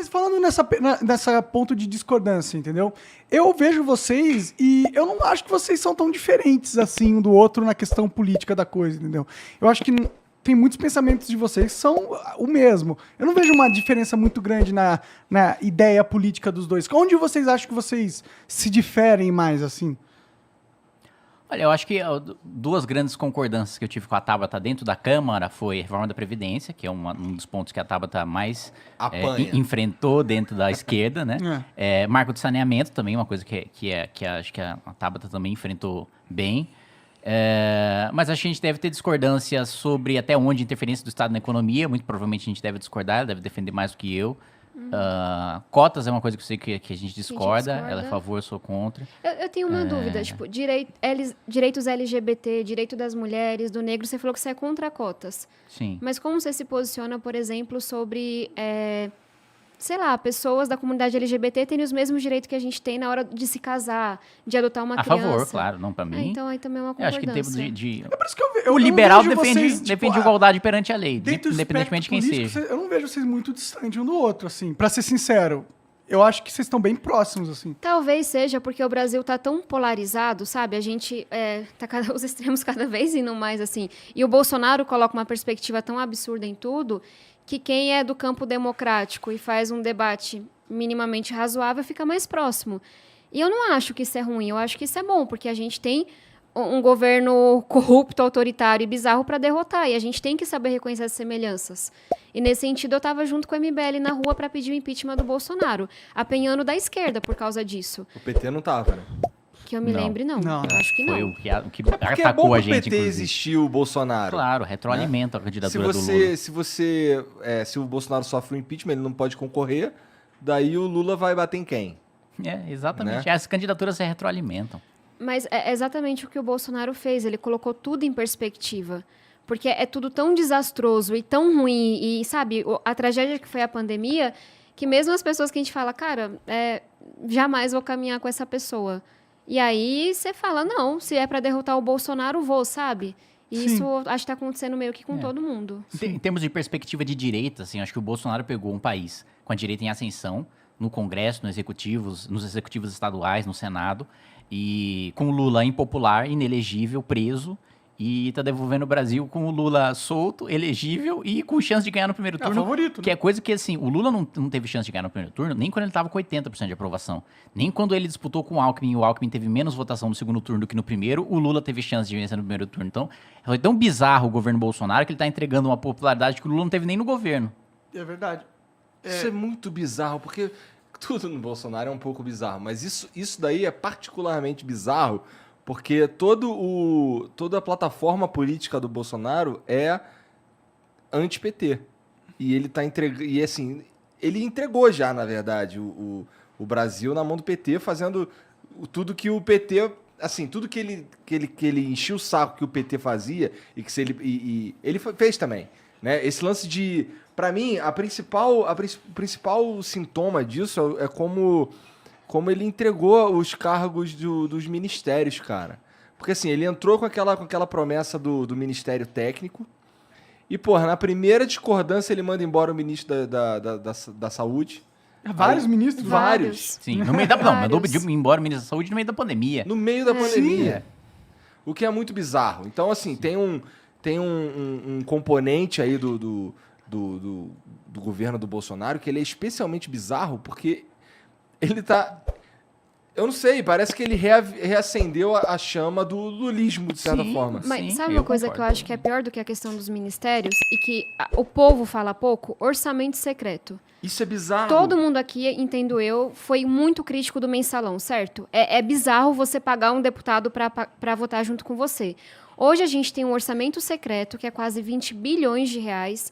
Mas falando nessa ponto de discordância, entendeu? Eu vejo vocês e eu não acho que vocês são tão diferentes assim um do outro na questão política da coisa, entendeu? Eu acho que tem muitos pensamentos de vocês que são o mesmo. Eu não vejo uma diferença muito grande na ideia política dos dois. Onde vocês acham que vocês se diferem mais, assim? Olha, eu acho que duas grandes concordâncias que eu tive com a Tabata dentro da Câmara foi a reforma da Previdência, que é um dos pontos que a Tabata mais enfrentou dentro da esquerda, né? Marco de saneamento também, uma coisa que acho que a Tabata também enfrentou bem. Mas acho que a gente deve ter discordâncias sobre até onde a interferência do Estado na economia. Muito provavelmente a gente deve discordar, ela deve defender mais do que eu. Cotas é uma coisa que eu sei que a gente discorda. Ela é a favor, eu sou contra. Eu tenho uma dúvida, tipo, direitos LGBT, direito das mulheres, do negro, você falou que você é contra cotas. Sim. Mas como você se posiciona, por exemplo, sobre, sei lá, pessoas da comunidade LGBT terem os mesmos direitos que a gente tem na hora de se casar, de adotar uma criança? A favor, claro, não pra mim. Então aí também é uma Eu acho concordância. que em termos de É por isso que eu o liberal defende, vocês, defende igualdade perante a lei, dentro do independentemente de quem espectro político, seja. Eu não vejo vocês muito distantes um do outro, assim. Pra ser sincero, eu acho que vocês estão bem próximos, assim. Talvez seja porque o Brasil tá tão polarizado, sabe? A gente os extremos cada vez indo mais assim. E o Bolsonaro coloca uma perspectiva tão absurda em tudo que quem é do campo democrático e faz um debate minimamente razoável fica mais próximo. E eu não acho que isso é ruim, eu acho que isso é bom, porque a gente tem um governo corrupto, autoritário e bizarro para derrotar, e a gente tem que saber reconhecer as semelhanças. E nesse sentido, eu estava junto com o MBL na rua para pedir o impeachment do Bolsonaro, apanhando da esquerda por causa disso. O PT não tava, né? Que eu me lembre, não. Não. Eu acho que não. Foi o que Porque é bom atacou que a o gente, PT inclusive. existiu, o Bolsonaro. Claro, retroalimenta a candidatura do Lula. Se o Bolsonaro sofre um impeachment, ele não pode concorrer, daí o Lula vai bater em quem? Exatamente. Né? As candidaturas se retroalimentam. Mas é exatamente o que o Bolsonaro fez. Ele colocou tudo em perspectiva. Porque é tudo tão desastroso e tão ruim. E, sabe, a tragédia que foi a pandemia, que mesmo as pessoas que a gente fala, cara, jamais vou caminhar com essa pessoa. E aí você fala, não, se é para derrotar o Bolsonaro, vou, sabe? E Sim. isso acho que está acontecendo meio que com todo mundo. Em termos de perspectiva de direita, assim, acho que o Bolsonaro pegou um país com a direita em ascensão, no Congresso, nos executivos estaduais, no Senado, e com o Lula impopular, inelegível, preso, e está devolvendo o Brasil com o Lula solto, elegível e com chance de ganhar no primeiro turno. Favorito, né? Que é coisa que, assim, o Lula não teve chance de ganhar no primeiro turno, nem quando ele estava com 80% de aprovação. Nem quando ele disputou com o Alckmin e o Alckmin teve menos votação no segundo turno do que no primeiro, o Lula teve chance de vencer no primeiro turno. Então, foi tão bizarro o governo Bolsonaro que ele está entregando uma popularidade que o Lula não teve nem no governo. É verdade. Isso é muito bizarro, porque tudo no Bolsonaro é um pouco bizarro, mas isso daí é particularmente bizarro, porque toda a plataforma política do Bolsonaro é anti-PT. E ele tá entregando. E assim, ele entregou já, na verdade, o Brasil na mão do PT, fazendo tudo que o PT. Assim, tudo que ele enchia o saco que o PT fazia, e que se ele. Ele fez também. Né? Esse lance de. Pra mim, o principal sintoma disso é como ele entregou os cargos dos ministérios, cara. Porque assim, ele entrou com aquela promessa do Ministério Técnico e, porra, na primeira discordância ele manda embora o ministro da Saúde. Vários ministros? Vários. Sim, no meio mandou embora o ministro da Saúde no meio da pandemia. No meio da pandemia. O que é muito bizarro. Então, assim, tem um componente aí do governo do Bolsonaro que ele é especialmente bizarro porque ele tá... Eu não sei, parece que ele reacendeu a chama do lulismo, de certa forma. Mas Sim, sabe uma coisa concordo. que eu acho que é pior do que a questão dos ministérios e que o povo fala pouco? Orçamento secreto. Isso é bizarro. Todo mundo aqui, entendo eu, foi muito crítico do mensalão, certo? É bizarro você pagar um deputado para votar junto com você. Hoje a gente tem um orçamento secreto, que é quase 20 bilhões de reais.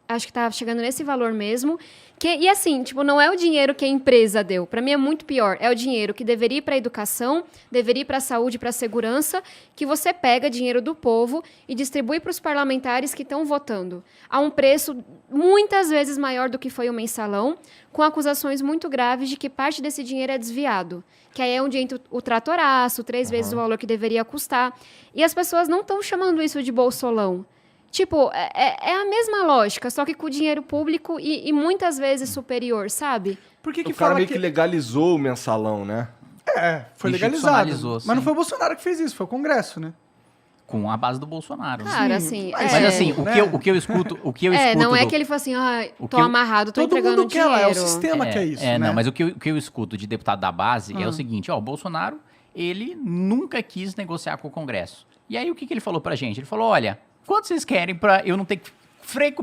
Acho que tá chegando nesse valor mesmo. E assim, tipo, não é o dinheiro que a empresa deu. Para mim é muito pior. É o dinheiro que deveria ir para a educação, deveria ir para a saúde, para a segurança, que você pega dinheiro do povo e distribui para os parlamentares que estão votando. A um preço muitas vezes maior do que foi o mensalão, com acusações muito graves de que parte desse dinheiro é desviado. Que aí é onde entra o tratoraço, 3 vezes o valor que deveria custar. E as pessoas não estão chamando isso de bolsolão. Tipo, é a mesma lógica, só que com dinheiro público e muitas vezes superior, sabe? Por que O cara fala meio que legalizou o mensalão, né? Foi legalizado. Institucionalizou, Mas não sim. foi o Bolsonaro que fez isso, foi o Congresso, né? Com a base do Bolsonaro. né? Cara, Sim, assim... mas Assim, né? o que eu escuto... não é do- que ele fala assim, o tô que eu- amarrado, tô Todo entregando mundo quer lá, é o dinheiro. sistema que é isso, né? Não, mas o que eu escuto de deputado da base é o seguinte, o Bolsonaro, ele nunca quis negociar com o Congresso. E aí, o que ele falou pra gente? Ele falou, olha, quanto vocês querem pra eu não ter que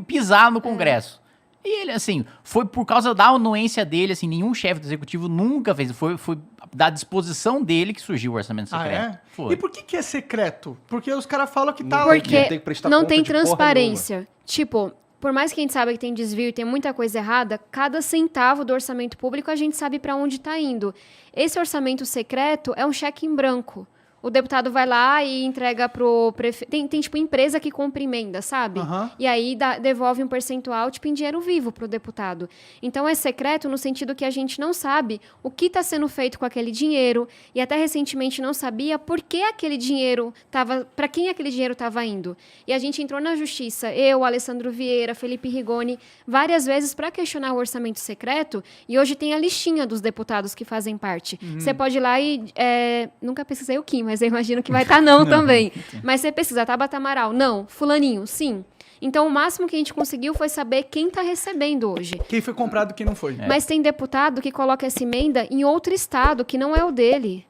pisar no Congresso? E ele, assim, foi por causa da anuência dele, assim, nenhum chefe do executivo nunca fez, foi da disposição dele que surgiu o orçamento secreto. Ah, é? Foi. E por que é secreto? Porque os caras falam que tá Não lá. Porque Não tem que prestar não conta tem de porra transparência. Tipo, por mais que a gente saiba que tem desvio e tem muita coisa errada, cada centavo do orçamento público a gente sabe para onde está indo. Esse orçamento secreto é um cheque em branco. O deputado vai lá e entrega pro prefeito. Tem tipo empresa que compra emenda, sabe? Aham. E aí devolve um percentual tipo em dinheiro vivo pro deputado. Então é secreto no sentido que a gente não sabe o que está sendo feito com aquele dinheiro e até recentemente não sabia por que aquele dinheiro estava, para quem aquele dinheiro estava indo. E a gente entrou na justiça, eu, Alessandro Vieira, Felipe Rigoni, várias vezes para questionar o orçamento secreto e hoje tem a listinha dos deputados que fazem parte. Você pode ir lá e nunca pesquisei o Kim, mas eu imagino que vai estar não também. Mas você pesquisa, Tabata Amaral, não. Fulaninho, sim. Então, o máximo que a gente conseguiu foi saber quem está recebendo hoje. Quem foi comprado e quem não foi. Mas tem deputado que coloca essa emenda em outro estado, que não é o dele.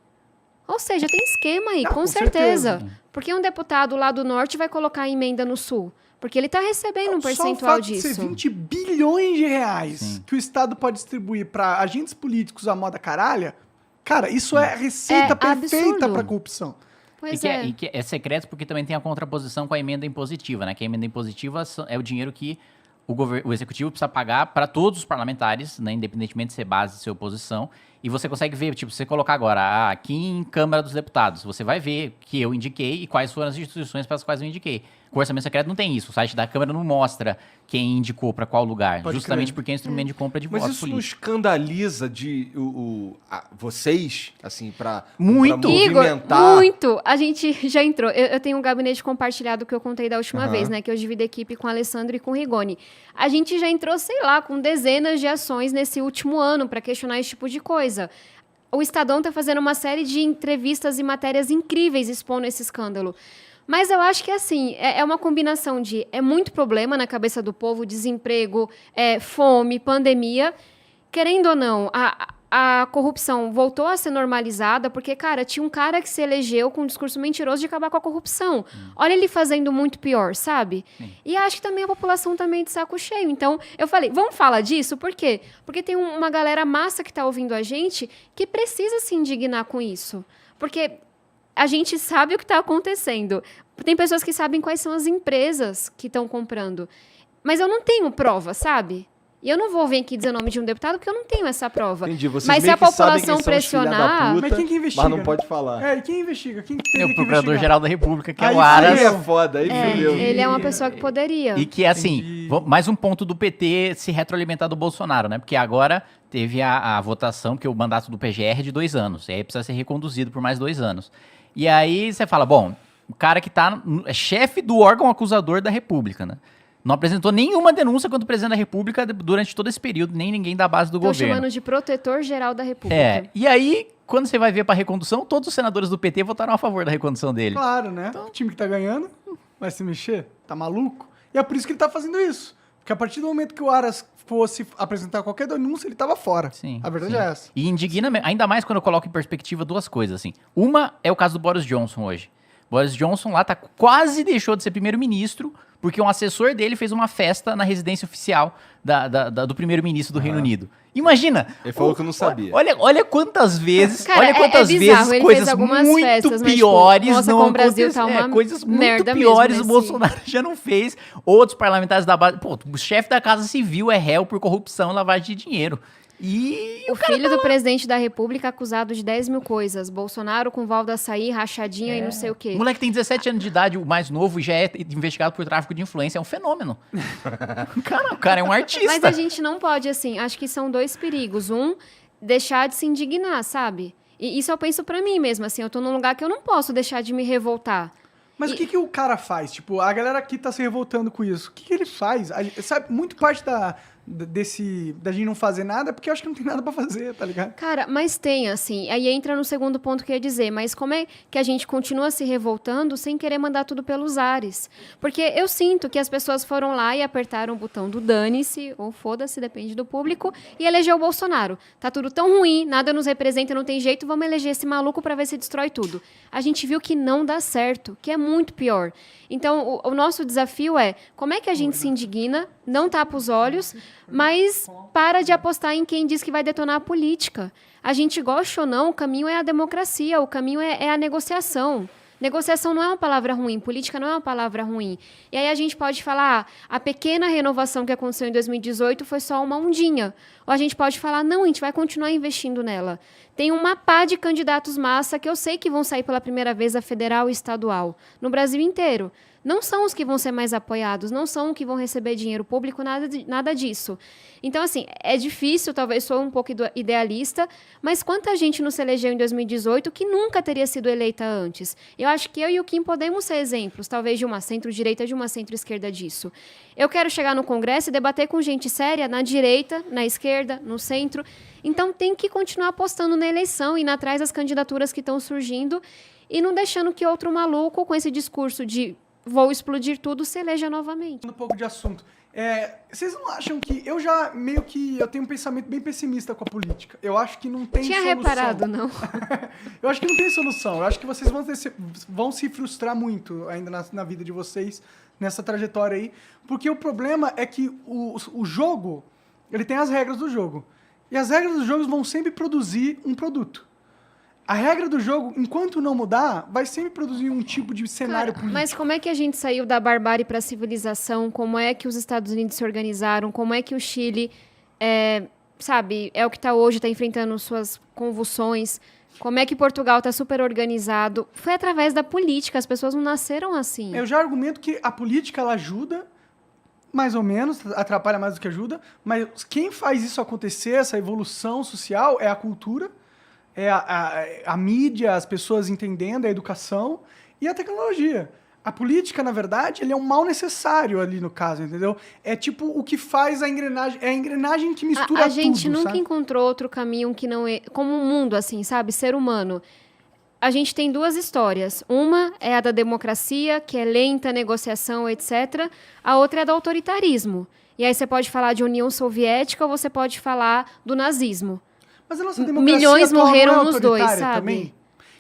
Ou seja, tem esquema aí, com certeza. Porque um deputado lá do norte vai colocar a emenda no sul? Porque ele está recebendo um percentual Só o fato disso. de ser 20 bilhões de reais Sim. que o Estado pode distribuir para agentes políticos à moda caralha, cara, isso é receita perfeita absurdo. para corrupção. Pois E que é secreto porque também tem a contraposição com a emenda impositiva, né? Que a emenda impositiva é o dinheiro que o executivo precisa pagar para todos os parlamentares, né? Independentemente de ser base, de ser oposição. E você consegue ver, tipo, se você colocar agora aqui em Câmara dos Deputados, você vai ver que eu indiquei e quais foram as instituições para as quais eu indiquei. Com o orçamento secreto não tem isso. O site da Câmara não mostra quem indicou para qual lugar. Pode Justamente crer. porque é instrumento de compra de Mas votos isso não políticos. escandaliza vocês, assim, pra Muito. Igor, movimentar... muito. A gente já entrou. Eu tenho um gabinete compartilhado que eu contei da última Aham. vez, né? Que eu dividi a equipe com o Alessandro e com o Rigoni. A gente já entrou, sei lá, com dezenas de ações nesse último ano para questionar esse tipo de coisa. O Estadão está fazendo uma série de entrevistas e matérias incríveis expondo esse escândalo. Mas eu acho que, assim, é uma combinação de... É muito problema na cabeça do povo, desemprego, fome, pandemia. Querendo ou não, a corrupção voltou a ser normalizada porque, cara, tinha um cara que se elegeu com um discurso mentiroso de acabar com a corrupção. Olha ele fazendo muito pior, sabe? E acho que também a população tá meio de saco cheio. Então, eu falei, vamos falar disso? Por quê? Porque tem uma galera massa que tá ouvindo a gente que precisa se indignar com isso. Porque a gente sabe o que está acontecendo. Tem pessoas que sabem quais são as empresas que estão comprando. Mas eu não tenho prova, sabe? E eu não vou vir aqui dizer o nome de um deputado porque eu não tenho essa prova. Entendi, vocês Mas se meio a que sabem população quem são os filha da pressionar... puta, Mas quem que investiga? Mas não pode falar. É, e quem investiga? Quem que É tem o que Procurador-Geral da República, que é Aí o sim, Aras. Aí é foda, aí fudeu. Ele é uma pessoa que poderia. E que, assim, Entendi. mais um ponto do PT se retroalimentar do Bolsonaro, né? Porque agora teve a votação, que o mandato do PGR é de 2 anos. E aí precisa ser reconduzido por mais 2 anos. E aí você fala, bom, o cara que é chefe do órgão acusador da República, né? Não apresentou nenhuma denúncia contra o presidente da República durante todo esse período, nem ninguém da base do Estão governo. chamando de protetor-geral da República. E aí, quando você vai ver pra recondução, todos os senadores do PT votaram a favor da recondução dele. Claro, né? O time que tá ganhando vai se mexer? Tá maluco? E é por isso que ele tá fazendo isso. Porque a partir do momento que o Aras fosse apresentar qualquer denúncia, ele tava fora. Sim, A verdade sim. é essa. E indigna, ainda mais quando eu coloco em perspectiva 2 coisas, assim. Uma é o caso do Boris Johnson hoje. Boris Johnson lá quase deixou de ser primeiro-ministro porque um assessor dele fez uma festa na residência oficial do primeiro-ministro do Reino Unido. Imagina! Ele falou que não sabia. Olha quantas vezes, Cara, olha quantas é bizarro, vezes ele coisas fez algumas muito festas, mas, tipo, piores nossa, não como o Brasil aconteceram. tá uma Coisas muito merda piores mesmo, o Bolsonaro já não fez. Outros parlamentares da base... Pô, o chefe da Casa Civil é réu por corrupção e lavagem de dinheiro. E O filho do presidente da República acusado de 10 mil coisas. Bolsonaro com Val do Açaí, rachadinha e não sei o quê. o moleque tem 17 anos de idade, o mais novo, e já é investigado por tráfico de influência. É um fenômeno. O cara é um artista. Mas a gente não pode, assim, acho que são 2 perigos. Um, deixar de se indignar, sabe? E isso eu penso pra mim mesmo, assim, eu tô num lugar que eu não posso deixar de me revoltar. Mas o que o cara faz? Tipo, a galera aqui tá se revoltando com isso. O que ele faz? Sabe, muito parte da gente não fazer nada, porque eu acho que não tem nada pra fazer, tá ligado? Cara, mas tem, assim, aí entra no segundo ponto que eu ia dizer, mas como é que a gente continua se revoltando sem querer mandar tudo pelos ares? Porque eu sinto que as pessoas foram lá e apertaram o botão do dane-se, ou foda-se, depende do público, e elegeu o Bolsonaro. Tá tudo tão ruim, nada nos representa, não tem jeito, vamos eleger esse maluco pra ver se destrói tudo. A gente viu que não dá certo, que é muito pior. Então, o nosso desafio é, como é que a gente se indigna, não tapa os olhos, mas para de apostar em quem diz que vai detonar a política. A gente gosta ou não, o caminho é a democracia, o caminho é a negociação. Negociação não é uma palavra ruim, política não é uma palavra ruim. E aí a gente pode falar, a pequena renovação que aconteceu em 2018 foi só uma ondinha. Ou a gente pode falar, não, a gente vai continuar investindo nela. Tem uma pá de candidatos massa que eu sei que vão sair pela primeira vez a federal e estadual, no Brasil inteiro. Não são os que vão ser mais apoiados, não são os que vão receber dinheiro público, nada disso. Então, assim, é difícil, talvez sou um pouco idealista, mas quanta gente não se elegeu em 2018 que nunca teria sido eleita antes? Eu acho que eu e o Kim podemos ser exemplos, talvez de uma centro-direita, de uma centro-esquerda disso. Eu quero chegar no Congresso e debater com gente séria na direita, na esquerda, no centro. Então, tem que continuar apostando na eleição, indo atrás das candidaturas que estão surgindo e não deixando que outro maluco com esse discurso de vou explodir tudo, se eleja novamente. Um pouco de assunto. Vocês não acham que... Eu tenho um pensamento bem pessimista com a política. Eu acho que não tem solução. Tinha reparado, não? Eu acho que não tem solução. Eu acho que vocês vão se frustrar muito ainda na vida de vocês, nessa trajetória aí. Porque o problema é que o jogo, ele tem as regras do jogo. E as regras do jogo vão sempre produzir um produto. A regra do jogo, enquanto não mudar, vai sempre produzir um tipo de cenário político. Mas como é que a gente saiu da barbárie para a civilização? Como é que os Estados Unidos se organizaram? Como é que o Chile, é o que está hoje, está enfrentando suas convulsões? Como é que Portugal está super organizado? Foi através da política, as pessoas não nasceram assim. Eu já argumento que a política, ela ajuda, mais ou menos, atrapalha mais do que ajuda, mas quem faz isso acontecer, essa evolução social, é a cultura, é a mídia, as pessoas entendendo, a educação e a tecnologia. A política, na verdade, ele é um mal necessário ali no caso, entendeu? É tipo o que faz a engrenagem, é a engrenagem que mistura tudo, A gente nunca sabe? encontrou outro caminho que não é... Como um mundo, assim, sabe? Ser humano. A gente tem duas histórias. Uma é a da democracia, que é lenta, negociação, etc. A outra é do autoritarismo. E aí você pode falar de União Soviética ou você pode falar do nazismo. Mas a nossa democracia Milhões atual morreram não é nos dois, autoritária sabe? também?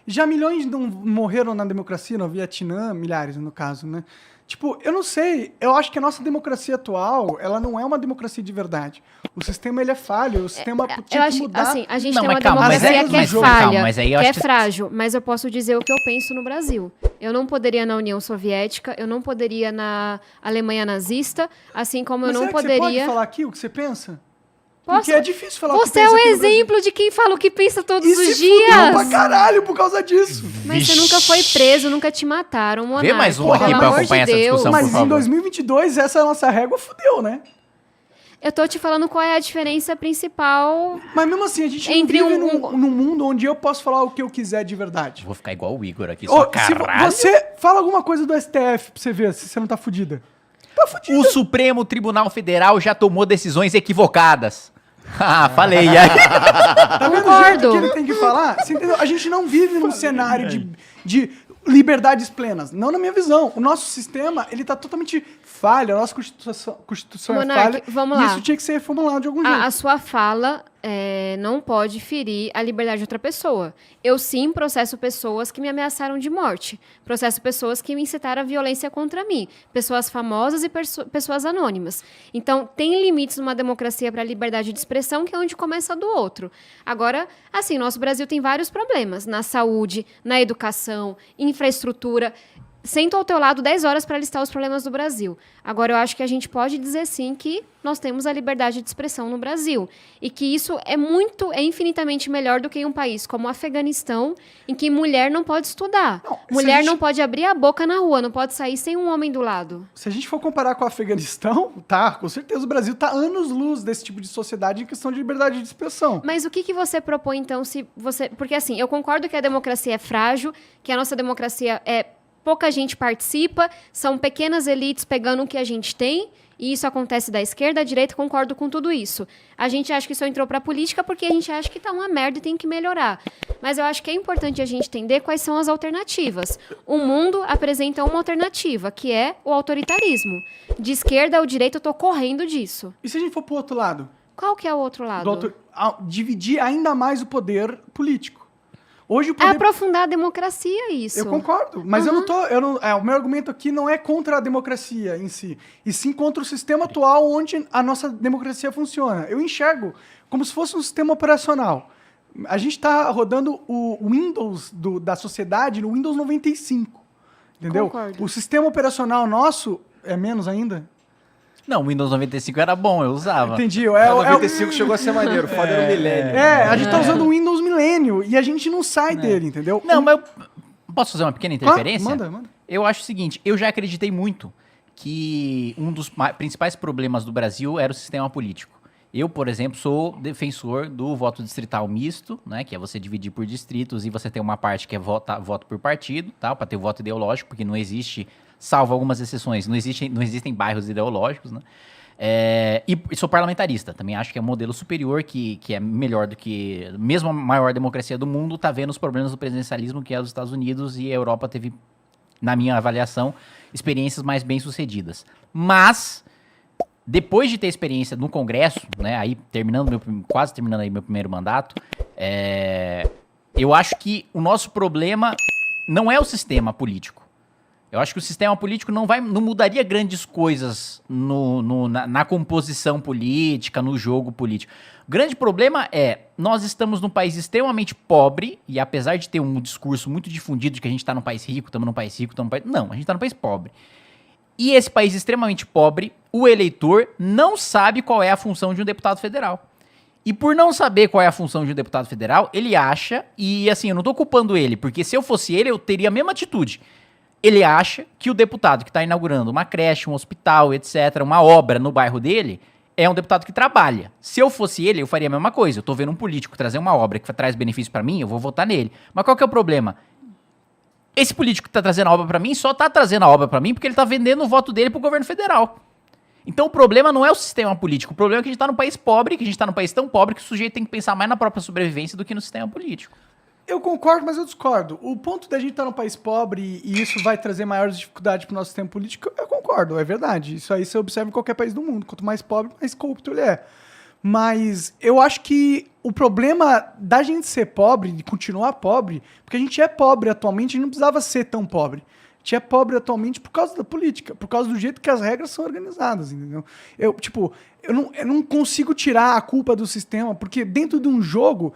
Já milhões não morreram na democracia, no Vietnã, milhares no caso, né? Tipo, eu não sei, eu acho que a nossa democracia atual, ela não é uma democracia de verdade. O sistema, ele é falho, o sistema tinha que mudar. Assim, a gente Não, tem mas uma calma, mas democracia que é falha, calma, mas aí eu que é acho que- frágil, mas eu posso dizer o que eu penso no Brasil. Eu não poderia na União Soviética, eu não poderia na Alemanha nazista, assim como Mas eu não será que você poderia... pode falar aqui o que você pensa? Posso? Porque é difícil falar o que Você é pensa o aqui no Brasil. exemplo de quem fala o que pensa todos E os se dias. fudeu pra caralho por causa disso. Mas você nunca foi preso, nunca te mataram, monarca. Vê mais um aqui pelo pra amor acompanhar de essa Deus. discussão, Mas por favor. em 2022, essa nossa régua fudeu, né? Eu tô te falando qual é a diferença principal. Mas mesmo assim, a gente Entre não vive um- num mundo onde eu posso falar o que eu quiser de verdade. Vou ficar igual o Igor aqui, Ô, só se caralho. você fala alguma coisa do STF pra você ver se você não tá fudida. Tá fudida. O Supremo Tribunal Federal já tomou decisões equivocadas. Ah, falei. Tá vendo o Concordo. jeito que ele tem que falar? Você entendeu? A gente não vive num cenário de liberdades plenas. Não na minha visão. O nosso sistema, ele tá totalmente falho. A nossa Constituição é Monark, falha. vamos E lá. isso tinha que ser reformulado de algum jeito. A sua fala não pode ferir a liberdade de outra pessoa. Eu sim processo pessoas que me ameaçaram de morte. Processo pessoas que me incitaram a violência contra mim. Pessoas famosas e pessoas anônimas. Então, tem limites numa democracia para a liberdade de expressão, que é onde começa a do outro. Agora, assim, nosso Brasil tem vários problemas. Na saúde, na educação, infraestrutura. Sento ao teu lado 10 horas para listar os problemas do Brasil. Agora, eu acho que a gente pode dizer sim que nós temos a liberdade de expressão no Brasil. E que isso é infinitamente melhor do que em um país como o Afeganistão, em que mulher não pode estudar. Não, se Mulher a gente- não pode abrir a boca na rua, não pode sair sem um homem do lado. Se a gente for comparar com o Afeganistão, tá, com certeza o Brasil tá anos-luz desse tipo de sociedade em questão de liberdade de expressão. Mas o que você propõe, então, se você... Porque, assim, eu concordo que a democracia é frágil, que a nossa democracia é pouca gente participa, são pequenas elites pegando o que a gente tem, e isso acontece da esquerda à direita, concordo com tudo isso. A gente acha que isso entrou para a política porque a gente acha que tá uma merda e tem que melhorar. Mas eu acho que é importante a gente entender quais são as alternativas. O mundo apresenta uma alternativa, que é o autoritarismo. De esquerda ou direita, eu tô correndo disso. E se a gente for pro outro lado? Qual que é o outro lado? Dividir ainda mais o poder político. Hoje o É poder... aprofundar a democracia, isso. Eu concordo, mas eu não tô... o meu argumento aqui não é contra a democracia em si, e sim contra o sistema atual onde a nossa democracia funciona. Eu enxergo como se fosse um sistema operacional. A gente está rodando o Windows da sociedade no Windows 95, entendeu? Concordo. O sistema operacional nosso é menos ainda? Não, o Windows 95 era bom, eu usava. Entendi. O 95 chegou a ser maneiro, foda era o milênio. A gente tá usando o Windows Milênio e a gente não sai dele, entendeu? Não, mas eu posso fazer uma pequena interferência? Manda. Eu acho o seguinte, eu já acreditei muito que um dos principais problemas do Brasil era o sistema político. Eu, por exemplo, sou defensor do voto distrital misto, né, que é você dividir por distritos e você ter uma parte que é voto por partido, tá, para ter o voto ideológico, porque não existe, salvo algumas exceções, não existem bairros ideológicos, né? E sou parlamentarista, também acho que é um modelo superior, que é melhor do que... Mesmo a maior democracia do mundo está vendo os problemas do presidencialismo, que é os Estados Unidos, e a Europa teve, na minha avaliação, experiências mais bem-sucedidas. Mas, depois de ter experiência no Congresso, né, aí quase terminando aí meu primeiro mandato, eu acho que o nosso problema não é o sistema político. Eu acho que o sistema político não mudaria grandes coisas na composição política, no jogo político. O grande problema é, nós estamos num país extremamente pobre, e apesar de ter um discurso muito difundido de que a gente está num país rico, estamos num país rico, não, a gente está num país pobre. E esse país extremamente pobre, o eleitor não sabe qual é a função de um deputado federal. E por não saber qual é a função de um deputado federal, ele acha, e assim, eu não estou culpando ele, porque se eu fosse ele, eu teria a mesma atitude. Ele acha que o deputado que está inaugurando uma creche, um hospital, etc., uma obra no bairro dele, é um deputado que trabalha. Se eu fosse ele, eu faria a mesma coisa. Eu estou vendo um político trazer uma obra que traz benefício para mim, eu vou votar nele. Mas qual que é o problema? Esse político que está trazendo a obra para mim só está trazendo a obra para mim porque ele está vendendo o voto dele para o governo federal. Então o problema não é o sistema político. O problema é que a gente está num país pobre, que a gente está num país tão pobre que o sujeito tem que pensar mais na própria sobrevivência do que no sistema político. Eu concordo, mas eu discordo. O ponto da gente estar num país pobre e isso vai trazer maiores dificuldades para o nosso sistema político, eu concordo, é verdade. Isso aí você observa em qualquer país do mundo. Quanto mais pobre, mais corrupto ele é. Mas eu acho que o problema da gente ser pobre, de continuar pobre, porque a gente é pobre atualmente, a gente não precisava ser tão pobre. A gente é pobre atualmente por causa da política, por causa do jeito que as regras são organizadas, entendeu? Eu não consigo tirar a culpa do sistema, porque dentro de um jogo,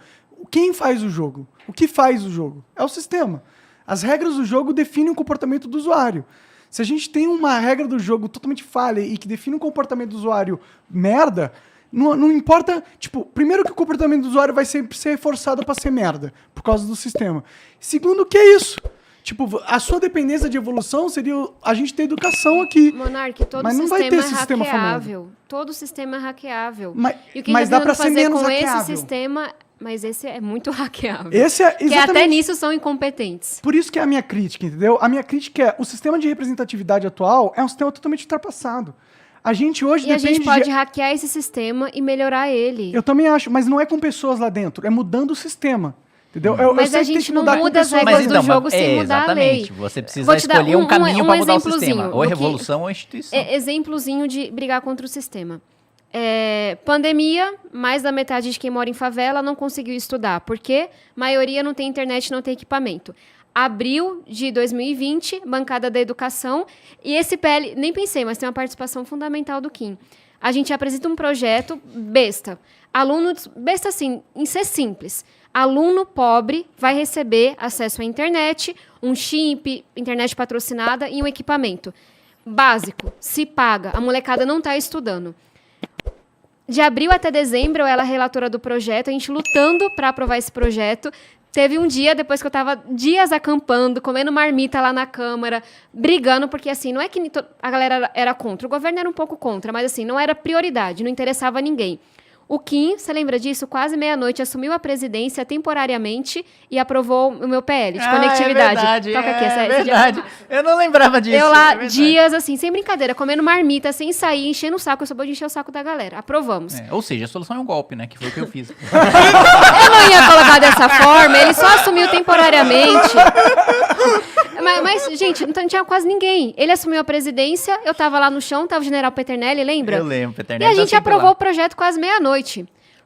quem faz o jogo? O que faz o jogo? É o sistema. As regras do jogo definem o comportamento do usuário. Se a gente tem uma regra do jogo totalmente falha e que define o comportamento do usuário merda, não importa... Tipo, primeiro que o comportamento do usuário vai sempre ser forçado para ser merda, por causa do sistema. Segundo, que é isso? Tipo, a sua dependência de evolução seria a gente ter educação aqui. Monark, todo mas não sistema vai ter é esse sistema hackeável. Todo sistema é hackeável. Mas e o que dá para ser fazer menos com hackeável. esse sistema... Mas esse é muito hackeável. Esse é que exatamente... até nisso são incompetentes. Por isso que é a minha crítica, entendeu? A minha crítica é o sistema de representatividade atual é um sistema totalmente ultrapassado. A gente hoje E a gente pode hackear esse sistema e melhorar ele. Eu também acho, mas não é com pessoas lá dentro, é mudando o sistema. Entendeu? Mas a gente não muda as regras do jogo sem mudar a lei. Exatamente. Você precisa escolher um caminho para mudar o sistema. Ou revolução ou instituição. Exemplozinho de brigar contra o sistema. Pandemia, mais da metade de quem mora em favela não conseguiu estudar. Por quê? Maioria não tem internet, não tem equipamento. Abril de 2020, bancada da educação, e esse PL, nem pensei, mas tem uma participação fundamental do Kim. A gente apresenta um projeto besta. Besta assim, em ser simples. Aluno pobre vai receber acesso à internet, um chip, internet patrocinada e um equipamento. Básico, se paga. A molecada não está estudando. De abril até dezembro, eu era a relatora do projeto, a gente lutando para aprovar esse projeto. Teve um dia, depois que eu estava dias acampando, comendo marmita lá na Câmara, brigando, porque assim, não é que a galera era contra, o governo era um pouco contra, mas assim, não era prioridade, não interessava a ninguém. O Kim, você lembra disso? Quase meia-noite, assumiu a presidência temporariamente e aprovou o meu PL de conectividade. É verdade, Toca aqui, é verdade. Eu não lembrava disso. Eu lá, dias, assim, sem brincadeira, comendo marmita, sem sair, enchendo o saco. Eu sou boa de encher o saco da galera. Aprovamos. Ou seja, a solução é um golpe, né? Que foi o que eu fiz. Eu não ia colocar dessa forma, ele só assumiu temporariamente. Mas, gente, não tinha quase ninguém. Ele assumiu a presidência, eu tava lá no chão, tava o general Peternelli, lembra? Eu lembro, E Peternelli. a gente aprovou o projeto quase meia-noite.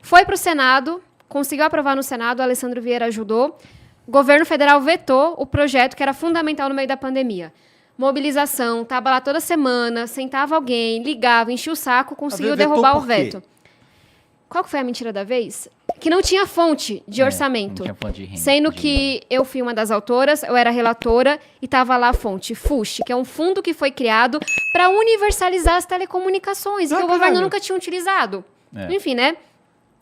Foi pro Senado, conseguiu aprovar no Senado, o Alessandro Vieira ajudou. O governo federal vetou o projeto que era fundamental no meio da pandemia. Mobilização, tava lá toda semana, sentava alguém, ligava, enchia o saco, conseguiu derrubar o veto. Qual que foi a mentira da vez? Que não tinha fonte de orçamento. Não tinha fonte de renda, Sendo que eu fui uma das autoras, eu era relatora e tava lá a fonte, FUSH, que é um fundo que foi criado para universalizar as telecomunicações, que o governo nunca tinha utilizado. Enfim, né?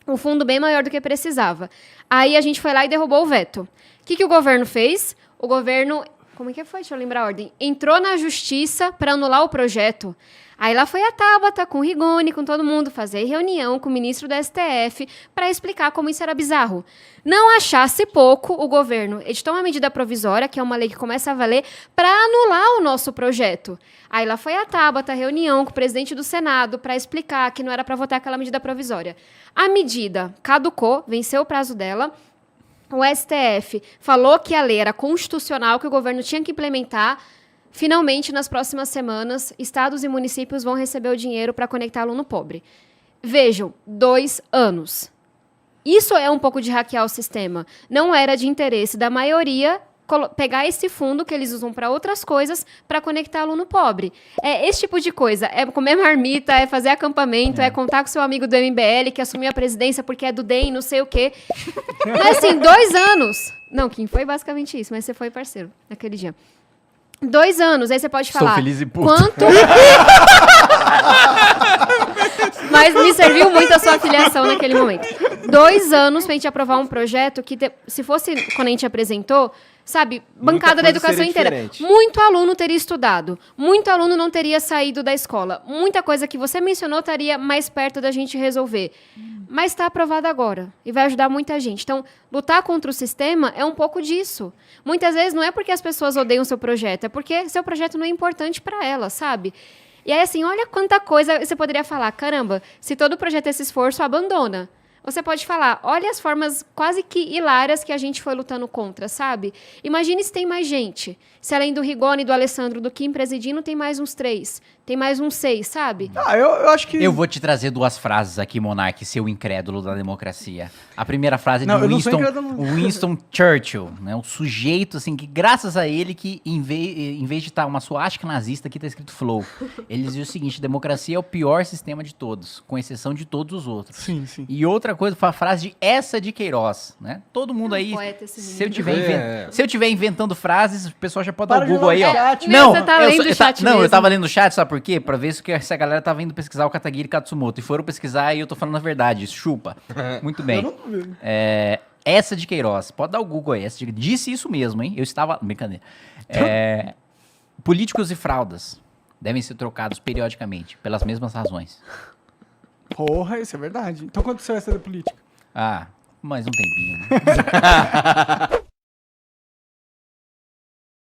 Um fundo bem maior do que precisava. Aí a gente foi lá e derrubou o veto. O que o governo fez? O governo... Como é que foi? Deixa eu lembrar a ordem. Entrou na justiça para anular o projeto. Aí lá foi a Tabata, com o Rigoni, com todo mundo, fazer reunião com o ministro do STF para explicar como isso era bizarro. Não achasse pouco, o governo editou uma medida provisória, que é uma lei que começa a valer, para anular o nosso projeto. Aí lá foi a Tabata, reunião com o presidente do Senado para explicar que não era para votar aquela medida provisória. A medida caducou, venceu o prazo dela. O STF falou que a lei era constitucional, que o governo tinha que implementar. Finalmente, nas próximas semanas, estados e municípios vão receber o dinheiro para conectar aluno pobre. Vejam, 2 anos. Isso é um pouco de hackear o sistema. Não era de interesse da maioria pegar esse fundo que eles usam para outras coisas para conectar aluno pobre. É esse tipo de coisa. É comer marmita, é fazer acampamento, é contar com seu amigo do MBL que assumiu a presidência porque é do DEM, não sei o quê. Mas assim, 2 anos. Não, Kim, foi basicamente isso, mas você foi parceiro naquele dia. 2 anos, aí você pode falar. Sou feliz e puto. Quanto? Mas me serviu muito a sua afiliação naquele momento. 2 anos pra gente aprovar um projeto que, se fosse quando a gente apresentou, sabe, bancada da educação inteira. Diferente. Muito aluno teria estudado, muito aluno não teria saído da escola. Muita coisa que você mencionou estaria mais perto da gente resolver. Mas está aprovado agora e vai ajudar muita gente. Então, lutar contra o sistema é um pouco disso. Muitas vezes não é porque as pessoas odeiam seu projeto, é porque seu projeto não é importante para elas, sabe? E aí, assim, olha quanta coisa você poderia falar. Caramba, se todo projeto é esse esforço, abandona. Você pode falar, olha as formas quase que hilárias que a gente foi lutando contra, sabe? Imagine se tem mais gente. Se além do Rigoni, do Alessandro, do Kim presidindo, tem mais uns 3. Tem mais uns 6, sabe? Eu acho que... Eu vou te trazer 2 frases aqui, Monark, seu incrédulo da democracia. A primeira frase é de Não, eu não sou incrédulo. Winston Churchill, né? Um sujeito, assim, que graças a ele, que em vez de estar uma suástica nazista, aqui tá escrito Flow. Ele dizia o seguinte, democracia é o pior sistema de todos, com exceção de todos os outros. Sim, sim. E outra coisa, foi a frase de Essa de Queiroz, né? Todo mundo aí, poeta esse se eu menino. tiver inventando frases, o pessoal já pode dar Para o de Google olhar aí, o ó. chat. Meu, você tá lendo o chat Não, eu mesmo. tava lendo o chat, sabe por quê? Pra ver se a galera tava indo pesquisar o Kataguiri Katsumoto. E foram pesquisar e eu tô falando a verdade. Chupa. Muito bem. Eu não duvido. Essa de Queiroz. Pode dar o Google aí. Disse isso mesmo, hein? Eu estava... Brincadeira. Políticos e fraldas devem ser trocados periodicamente, pelas mesmas razões. Porra, isso é verdade. Então quanto você vai ser da política? Ah, mais um tempinho. Né?